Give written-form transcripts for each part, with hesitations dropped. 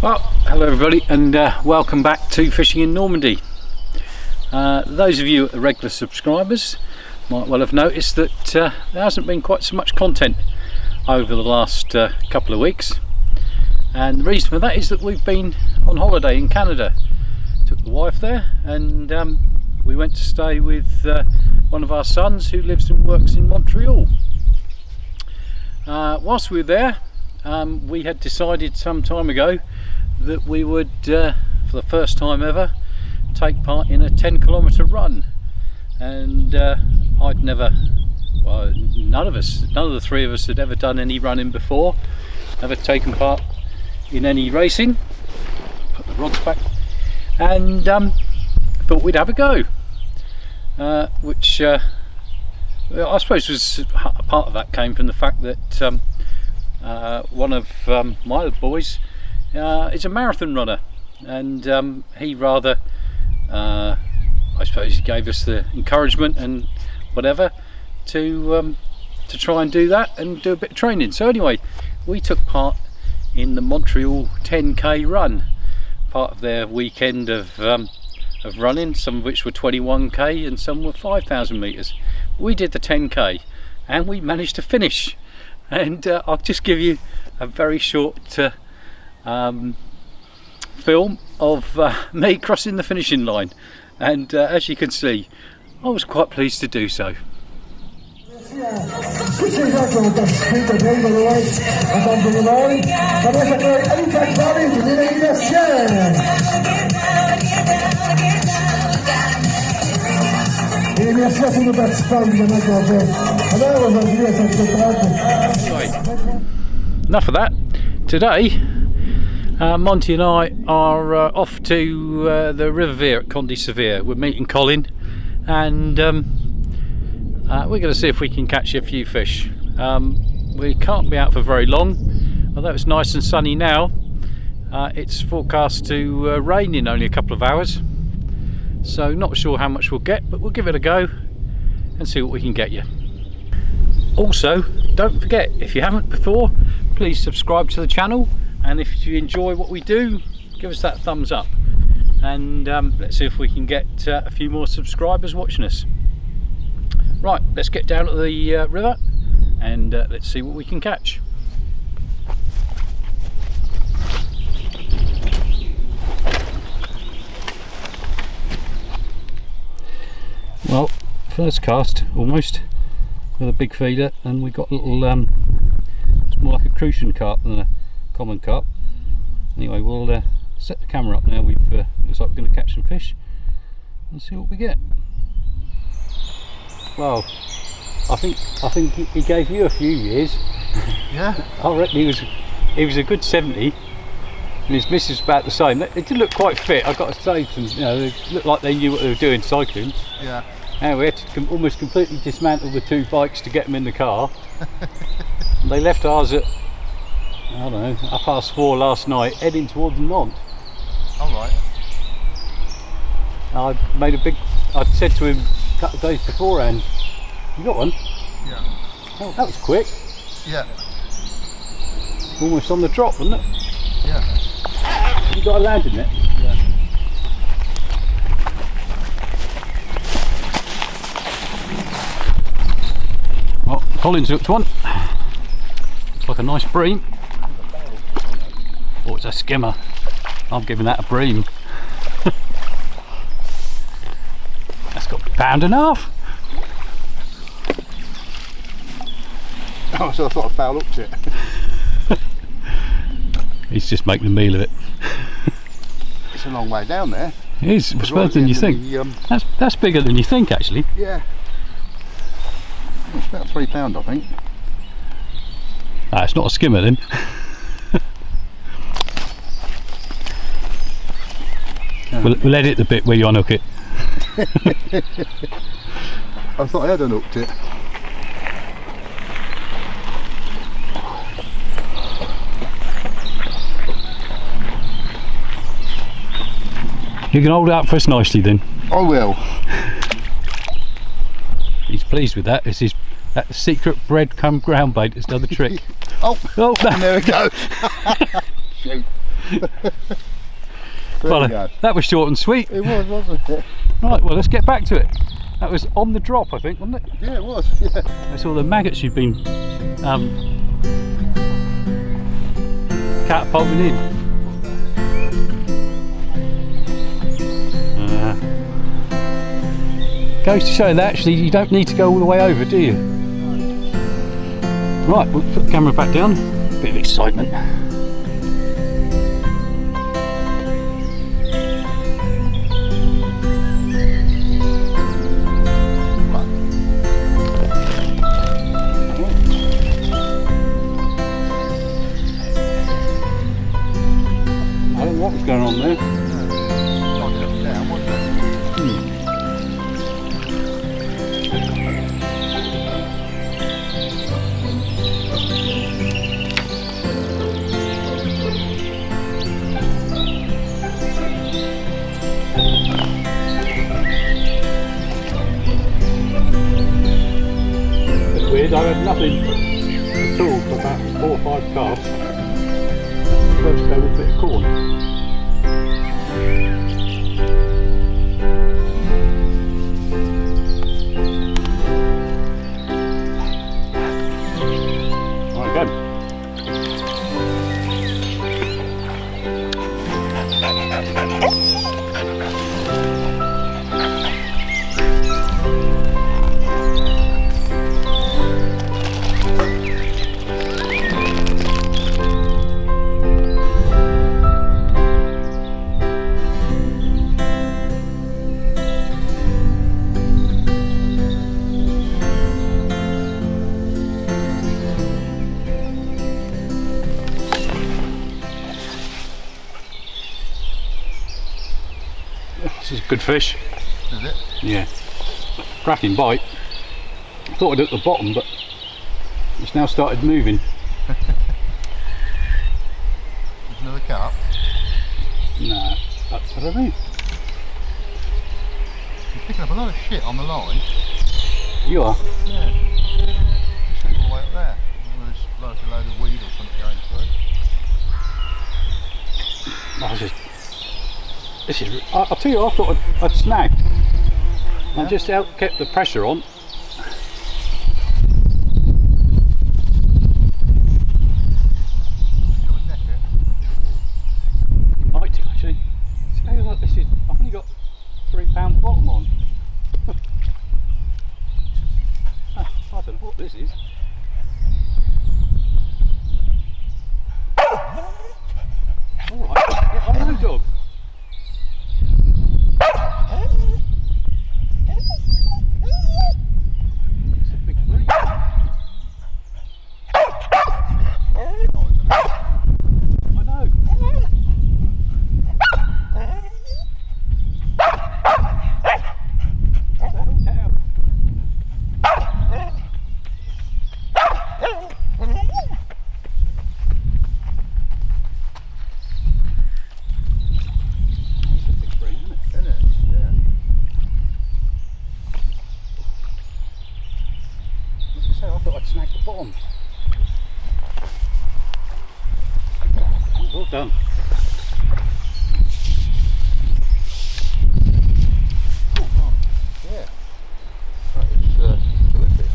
Well, hello everybody, and welcome back to Fishing in Normandy. Those of you regular subscribers might well have noticed that there hasn't been quite so much content over the last couple of weeks, and the reason for that is that we've been on holiday in Canada. Took the wife there, and we went to stay with one of our sons who lives and works in Montreal. Whilst we were there, we had decided some time ago that we would, for the first time ever, take part in a 10-kilometre run. And I'd never, well, none of the three of us had ever done any running before, never taken part in any racing. Put the rods back, and thought we'd have a go, which I suppose was part of that came from the fact that one of my other boys is a marathon runner, and he rather, I suppose, he gave us the encouragement and whatever to try and do that and do a bit of training. So anyway, we took part in the Montreal 10k run, part of their weekend of running, some of which were 21k and some were 5,000 metres. We did the 10k and we managed to finish, and I'll just give you a very short film of me crossing the finishing line, and as you can see, I was quite pleased to do so. Enough of that. Today Monty and I are off to the River Vire at Conde Severe. We're meeting Colin, and we're going to see if we can catch a few fish. We can't be out for very long, although it's nice and sunny now. It's forecast to rain in only a couple of hours, so not sure how much we'll get, but we'll give it a go and see what we can get you. Also, don't forget, if you haven't before, please subscribe to the channel, and if you enjoy what we do, give us that thumbs up, and let's see if we can get a few more subscribers watching us. Right, let's get down to the river and let's see what we can catch. Well, first cast almost with a big feeder, and we got a little it's more like a crucian carp than a common carp. Anyway, we'll set the camera up now. We've looks like we're going to catch some fish and see what we get. Well, I think he gave you a few years. Yeah. I reckon he was a good 70, and his missus about the same. They did look quite fit, I've got to say. They looked like they knew what they were doing cycling. Yeah. And we had to almost completely dismantle the two bikes to get them in the car. They left ours at, I don't know, 4:30 last night, heading towards Nantes. All right. I said to him a couple of days beforehand, you got one? Yeah. Oh, that was quick. Yeah. Almost on the drop, wasn't it? Yeah. You got a landing net? Yeah. Well, Colin's hooked one. Looks like a nice bream. Oh, it's a skimmer. I'm giving that a bream. That's got £1.5 pounds. Oh, so I thought I foul hooked it. He's just making a meal of it. It's a long way down there. It is. It's further than you think. That's bigger than you think, actually. Yeah. It's about £3, I think. Ah, it's not a skimmer then. We'll edit the bit where you unhook it. I thought I had unhooked it. You can hold it up for us nicely then. I will. He's pleased with that. It's that secret breadcrumb ground bait that's done the trick. Oh, no. there we go. Shoot. Well, that was short and sweet. It was, wasn't it? Right, well, let's get back to it. That was on the drop, I think, wasn't it? Yeah, it was. Yeah. That's all the maggots you've been catapulting in. Goes to show that actually you don't need to go all the way over, do you? Right, we'll put the camera back down. Bit of excitement. I don't know what was going on there. Weird, I had nothing at all for about 4 or 5 casts. First go with a bit of corn. Right, go. This is a good fish. Is it? Yeah. Cracking bite. I thought I'd at the bottom, but it's now started moving. There's another carp. Nah, I don't know. You're picking up a lot of shit on the line. You are? Yeah. Just all the way up there. There's like a load of weed or something going through. I was just... This is... I'll tell you, I thought I'd snagged. Yeah. I just kept the pressure on. Might do actually. See, look, this is... I've only got £3 bottom on. I don't know what this is. Alright, yeah, I know, dog. It's a big bream. I know. Settle down. I thought I'd snagged the bottom. Well done. Oh, yeah. That is terrific.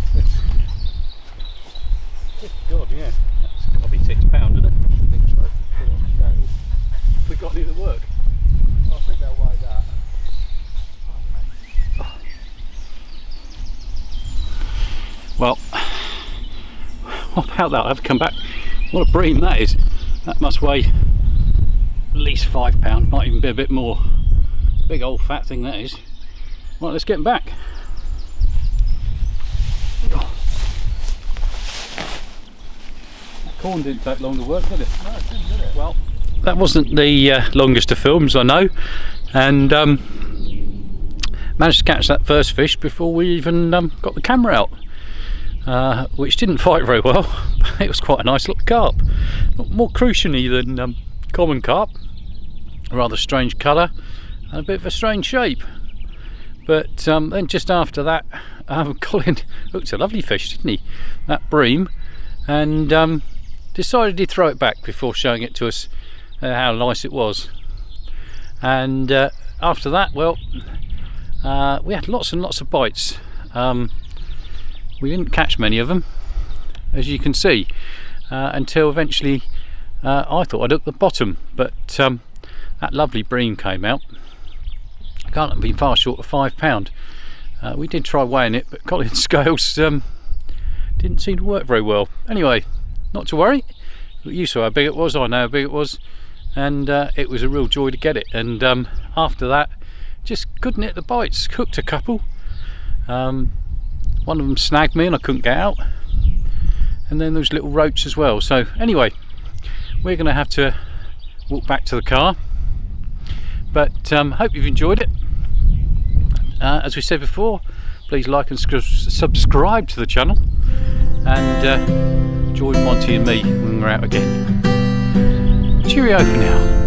Good God, yeah. That's got to be £6, isn't it? I think so. Put it on the scale. We got any that work? I think they'll weigh that. Well, what about that? I have to come back. What a bream that is. That must weigh at least £5, might even be a bit more. Big old fat thing that is. Right, let's get him back. Oh. That corn didn't take long to work, did it? No, it didn't, did it? Well, that wasn't the longest of films, I know, and managed to catch that first fish before we even got the camera out. Which didn't fight very well, but it was quite a nice little carp. More crucially than common carp, a rather strange colour and a bit of a strange shape. But then just after that, Colin hooked a lovely fish, didn't he? That bream, and decided he'd throw it back before showing it to us how nice it was. And after that, well, we had lots and lots of bites. We didn't catch many of them, as you can see, until eventually I thought I'd hook the bottom, but that lovely bream came out. Can't have been far short of £5. We did try weighing it, but Colin's scales didn't seem to work very well. Anyway, not to worry. You saw how big it was, I know how big it was, and it was a real joy to get it. And after that, just couldn't hit the bites. Cooked a couple. One of them snagged me and I couldn't get out, and then those little roach as well. So anyway, we're going to have to walk back to the car, but hope you've enjoyed it. As we said before, please like and subscribe to the channel, and join Monty and me when we're out again. Cheerio for now.